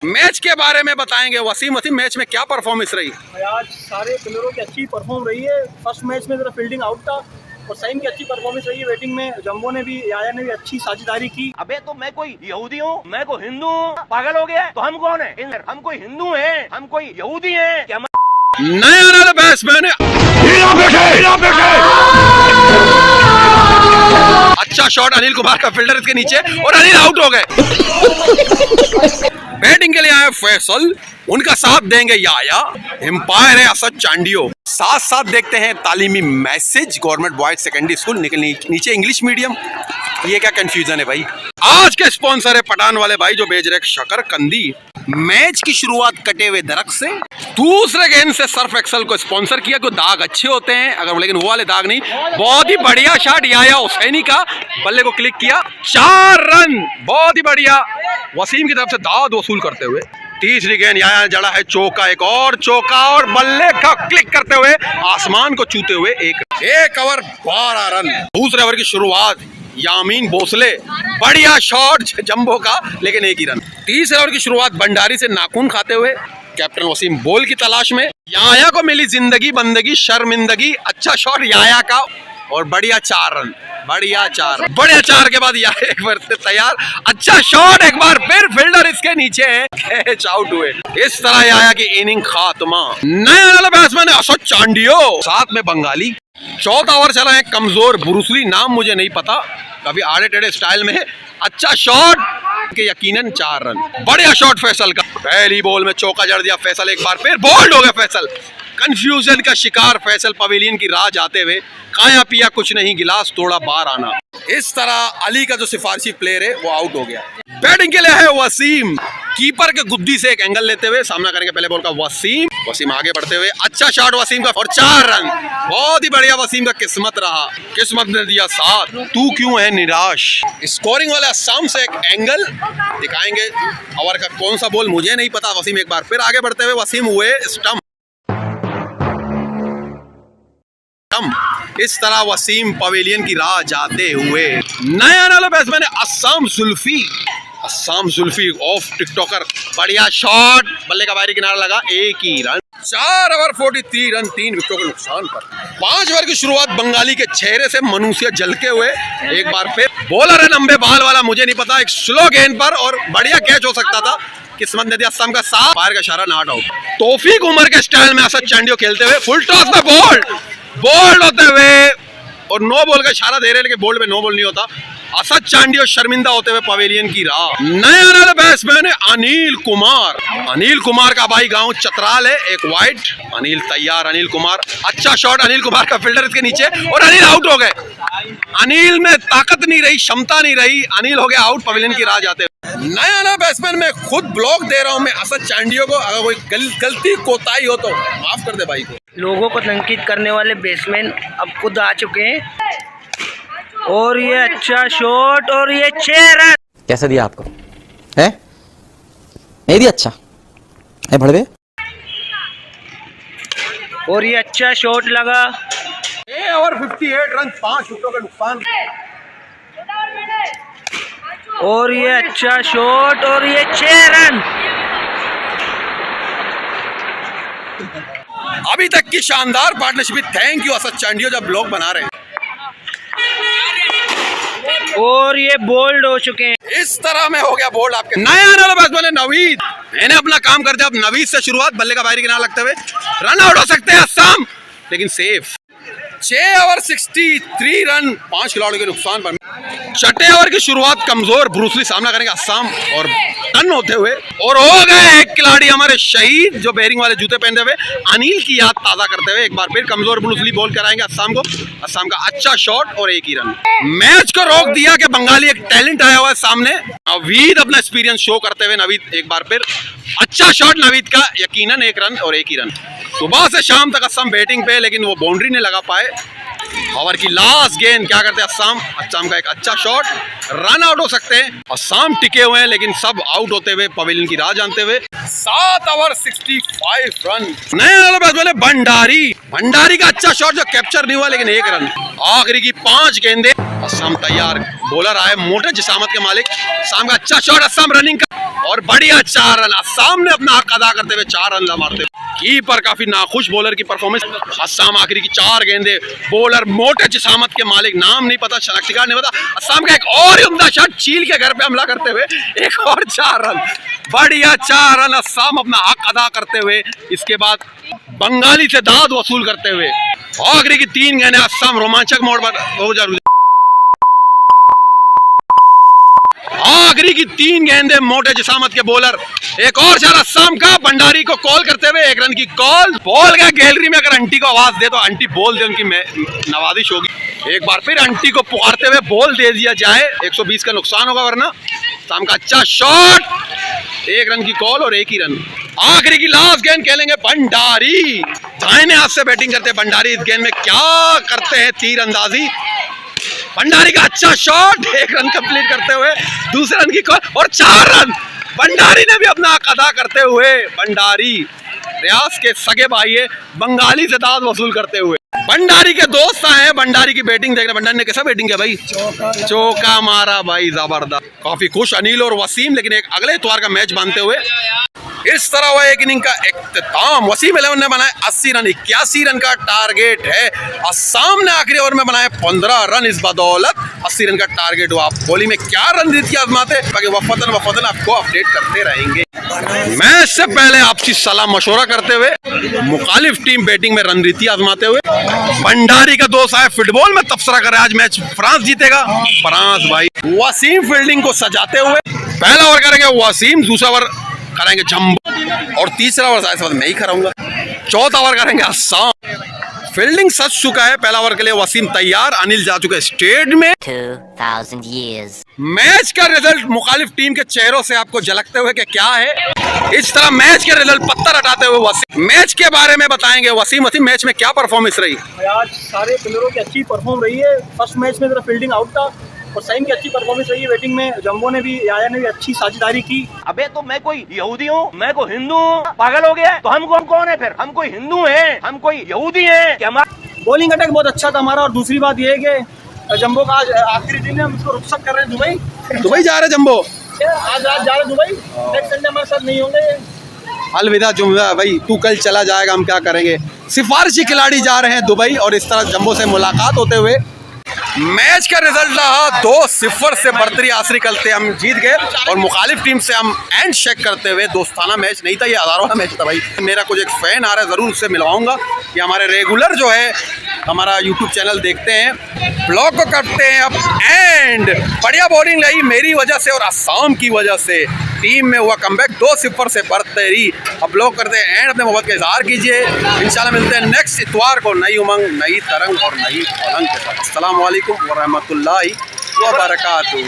Match के बारे में बताएंगे वसीम। मैच में क्या परफॉर्मेंस रही? आज सारे प्लेयरों की अच्छी परफॉर्म रही है। फर्स्ट मैच में जरा फील्डिंग आउट था और सईम की अच्छी परफॉर्मेंस रही है बैटिंग में। जम्बो ने भी, याया ने भी अच्छी साझेदारी की। अबे तो मैं कोई यहूदी हूँ, मैं कोई हिंदू हूँ, पागल हो गया? तो हम कौन है? हम कोई हिंदू हैं, हम कोई यहूदी हैं क्या? नया वाला बैट्समैन अच्छा शॉट अनिल कुमार का, फील्डर इसके नीचे और अनिल आउट हो गए। बैटिंग के लिए आए फैसल, उनका साथ देंगे याया। एम्पायर है असद चांडियो। साथ साथ देखते हैं तालीमी message government boys secondary school, नीचे इंग्लिश मीडियम। ये क्या कंफ्यूजन है भाई? आज के स्पॉन्सर है पठान वाले भाई जो बेच रहे शकरकंदी। मैच की शुरुआत कटे हुए दरख्त से, दूसरे गेंद से सर्फ एक्सल को स्पॉन्सर किया। कोई दाग अच्छे होते हैं अगर, लेकिन वो वाले दाग नहीं। बहुत ही बढ़िया शॉट याया हुसैनी का, बल्ले को क्लिक किया, 4 रन। बहुत ही बढ़िया वसीम की तरफ से दाद वसूल करते हुए। तीसरी गेंद याया जड़ा है चौका, एक और चौका और बल्ले का क्लिक करते हुए आसमान को छूते हुए एक ओवर 12 रन। दूसरे ओवर की शुरुआत यामीन भोसले, बढ़िया शॉट जंबो का, लेकिन 1 ही रन। तीसरे ओवर की शुरुआत भंडारी से नाखून खाते हुए कैप्टन वसीम बॉल की तलाश में। याया को मिली जिंदगी बंदगी शर्मिंदगी। अच्छा शॉट याया का और बढ़िया 4 रन। बढ़िया 4 के बाद याया एक बार से तैयार। अच्छा शॉट, एक बार फिर फील्डर इसके नीचे है, कैच आउट हुए। इस तरह याया की इनिंग खात्मा। नया बैट्समैन है असद चांडियो, साथ में बंगाली। चौथा ओवर चला है कमजोर ब्रूसली, नाम मुझे नहीं पता, कभी आड़े टेढ़े स्टाइल में है। अच्छा शॉट के यकीनन 4 रन। बढ़िया शॉट फैसल का, पहली बॉल में चौका जड़ दिया फैसल। एक बार फिर बोल्ड हो गया फैसल। कंफ्यूजन का शिकार फैसल पवेलियन की राह जाते हुए, खाया पिया कुछ नहीं, गिलास तोड़ा बाहर आना। इस तरह अली का जो सिफारिशी प्लेयर है वो आउट हो गया। बैटिंग के लिए है वसीम, कीपर के गुद्दी से एक एंगल लेते हुए सामना करेंगे पहले बॉल का वसीम आगे बढ़ते हुए। अच्छा शॉट वसीम का और 4 रन। बहुत ही बढ़िया वसीम का किस्मत रहा, किस्मत ने दिया साथ। तू क्यों है निराश? स्कोरिंग वाले असम से एक एंगल दिखाएंगे। ओवर का कौन सा बॉल मुझे नहीं पता। वसीम एक बार फिर आगे बढ़ते हुए, वसीम हुए स्टंप। इस तरह वसीम पवेलियन की राह जाते हुए। नया नाला बैट्समैन है अस्साम जुल्फी ऑफ टिकटॉकर। बढ़िया शॉट, बल्ले का बाहरी किनारा लगा, 1 ही रन। 4 ओवर 43 रन, 3 विकेटों के नुकसान पर। 5 ओवर की शुरुआत बंगाली के चेहरे से मनुष्य झलके हुए। एक बार फिर बॉलर है लंबे बाल वाला, मुझे नहीं पता, एक स्लो गेंद पर और बढ़िया कैच हो सकता था, किस्मत ने दिया असम का साथ। फायर का इशारा, नॉट आउट। तौफीक उमर के स्टाइल में असद चांडियो खेलते हुए फुल टॉस में बोल्ड होते हुए और नो बॉल का इशारा दे रहे, लेकिन बोल्ड में नो बॉल नहीं होता। असद चांडियो शर्मिंदा होते हुए पवेलियन की राह। नया बैट्समैन है अनिल कुमार का भाई गांव चतराल है, एक वाइट। अनिल तैयार, अनिल कुमार। अच्छा शॉट अनिल कुमार का, फील्डर इसके नीचे और अनिल आउट हो गए। अनिल में ताकत नहीं रही, क्षमता नहीं रही, अनिल हो गया आउट पवेलियन की राह जाते हुए। नया बैट्समैन में खुद ब्लॉक दे रहा हूं मैं असद चांडियो को, अगर कोई गलती कोताही हो तो माफ कर दे भाई को। लोगों को तंकीद करने वाले बैट्समैन अब खुद आ चुके हैं। और ये अच्छा शॉट और ये 6 रन। कैसा दिया आपको? है नहीं दिया? अच्छा है भड़वे। और ये अच्छा शॉट लगा। 6 ओवर 58 रन, 5 विकेटों का नुकसान। और ये अच्छा शॉट और ये 6 रन। अभी तक की शानदार partnership, thank you Asad Chandio जब ब्लॉग बना रहे हैं। और ये बोल्ड हो चुके हैं। इस तरह में हो गया बोल्ड आपके। नया बैट्समैन है नवीद, मैंने अपना काम कर दिया। अब नवीद से शुरुआत, बल्ले का बाहरी किनारा लगते हुए रन आउट हो सकते हैं असम, लेकिन सेफ। 6 ओवर 63 रन, 5 खिलाड़ियों के नुकसान पर। छठे ओवर की शुरुआत कमजोर ब्रूसली सामना करेंगे असम और टन होते हुए, और हो गए एक खिलाड़ी हमारे शहीद जो बेरिंग वाले जूते पहनते हुए अनिल की याद ताजा करते हुए। एक बार फिर कमजोर ब्रूसली बॉल कराएंगे असम को। असम का अच्छा शॉट और 1 ही रन। मैच को रोक दिया कि बंगाली एक टैलेंट आया हुआ है सामने। नवीद अपना एक्सपीरियंस शो करते हुए, नवीद एक बार फिर अच्छा शॉट नवीद का, यकीनन 1 रन और 1 ही रन। सुबह से शाम तक असम बैटिंग पे, लेकिन वो बाउंड्री नहीं लगा पाए। ओवर की लास्ट गेंद क्या करते हैं असम का एक अच्छा शॉट, रन आउट हो सकते हैं। असम टिके हुए हैं लेकिन सब आउट होते हुए पवेलियन की राह जानते हुए। 7 ओवर 65 रन। नया बैट्समैन भंडारी का अच्छा शॉट जो कैप्चर नहीं हुआ, लेकिन 1 रन। आखिरी की 5 गेंदें असम तैयार, बॉलर आए मोटे जिसामत के मालिक। असम का अच्छा शॉट, असम रनिंग का और बढ़िया 4 रन। असम ने अपना हक अदा करते हुए 4 रन मारते। कीपर काफी नाखुश बॉलर की परफॉर्मेंस। असम आखिरी की 4 गेंदे, बॉलर मोटे जिसामत के मालिक, नाम नहीं पता, शनाख्तिकार नहीं पता। असम का एक और उम्दा शॉट, चील के घर पे हमला करते हुए एक और 4 रन, बढ़िया 4 रन। असम अपना हक अदा करते हुए इसके बाद बंगाली से दाद वसूल करते हुए आखिरी की 3 गेंदें। असम रोमांचक मोड़ पर आखिरी की 3 गेंदें, मोटे जिसामत के बॉलर, एक और चार असम का। भंडारी को कॉल करते हुए 1 रन की कॉल। बॉल गया गैलरी में, अगर आंटी को आवाज दे तो आंटी बोल दे, उनकी नवाजिश होगी। एक बार फिर आंटी को पुकारते हुए बॉल दे दिया जाए, 120 का नुकसान होगा वरना। असम का अच्छा शॉट, 1 रन की कॉल और 1 ही रन। आखिरी की लास्ट गेंद खेलेंगे भंडारी, दाहिने हाथ से बैटिंग करते भंडारी। इस गेंद में क्या करते हैं, तीरंदाजी। भंडारी का अच्छा शॉट, 1 रन कंप्लीट करते हुए दूसरे रन की कॉल और 4 रन। भंडारी ने भी अपना हक अदा करते हुए, भंडारी रियाज के सगे भाई है, बंगाली से दाद वसूल करते हुए। भंडारी के दोस्त आए हैं, भंडारी की बैटिंग देख रहे हैं। भंडारी ने कैसा बैटिंग किया भाई, चौका मारा भाई, जबरदस्त। काफी खुश अनिल और वसीम, लेकिन एक अगले इतवार का मैच मानते हुए इस तरह हुआ एक इनिंग का इख्तिताम। वसीम 11 ने बनाए 80 रन, 81 रन का टारगेट है। असम ने आखिरी ओवर में बनाए 15 रन, इस बदौलत 80 रन का टारगेट हुआ। बोली में क्या रणनीति आजमाते, बाकी वफदन आपको अपडेट करते रहेंगे। मैच से पहले आपसी सलाह मशवरा करते हुए मुखालिफ टीम बैटिंग में रणनीति आजमाते हुए भंडारी का दोस्त आए फुटबॉल में तबसरा करे, आज मैच फ्रांस जीतेगा, फ्रांस भाई। वसीम फील्डिंग को सजाते हुए पहला ओवर करेंगे वसीम, दूसरा ओवर करेंगे जंबो और तीसरा ओवर शायद मैं ही कराऊंगा। चौथा ओवर करेंगे असम। फील्डिंग सज चुका है, पहला ओवर के लिए वसीम तैयार, अनिल जा चुके स्टेट में। 2000 years. मैच का रिजल्ट मुखालिफ टीम के चेहरों से आपको झलकते हुए कि क्या है, इस तरह मैच के रिजल्ट पत्थर हटाते हुए वसीम मैच के बारे में बताएंगे। वसीम मैच में क्या परफॉर्मेंस रही? आज सारे प्लेयरों की अच्छी परफॉर्म रही है। फर्स्ट मैच में जरा फील्डिंग आउट था और सईम की अच्छी परफॉर्मेंस रही है बैटिंग में। जंबो ने भी, याया ने भी अच्छी साझेदारी की। अबे तो मैं कोई यहूदी हूँ, मैं कोई हिंदू हूँ, पागल हो गया है? तो हम कौन है फिर? हम कोई हिंदू हैं, हम कोई यहूदी हैं कि हमारा बॉलिंग अटैक बहुत अच्छा था हमारा। और दूसरी बात यह है कि जंबो का आज आखिरी दिन है, हम इसको रुखसत कर रहे हैं दुबई जा रहे जंबो, आज जा रहे दुबई। नेक्स्ट संडे हमारे साथ नहीं होंगे। अलविदा जुम्मा भाई, तू कल चला जाएगा, हम क्या करेंगे। सिफारिशी खिलाड़ी जा रहे हैं दुबई और इस तरह जंबो से मुलाकात होते हुए मैच का रिजल्ट रहा 2-0 से बर्तरी हासिल करते हम जीत गए। और मुखालिफ टीम से हम एंड शेक करते हुए, दोस्ताना मैच नहीं था ये, आधार वाला मैच था भाई। मेरा कुछ एक फैन आ रहा है, ज़रूर उससे मिलवाऊंगा। ये हमारे रेगुलर जो है हमारा यूट्यूब चैनल देखते हैं, ब्लॉग को करते हैं अब एंड। बढ़िया बॉलिंग रही मेरी वजह से और असम की वजह से, टीम में हुआ कमबैक 2-0 से बर्तरी। अब ब्लॉग करते हैं एंड, अपने मोहब्बत का इजहार कीजिए। इंशाल्लाह मिलते हैं नेक्स्ट इतवार को नई उमंग, नई तरंग और नई पलंग के साथ। अस्सलाम वालेकुम व रहमतुल्लाहि व बरकातुहू।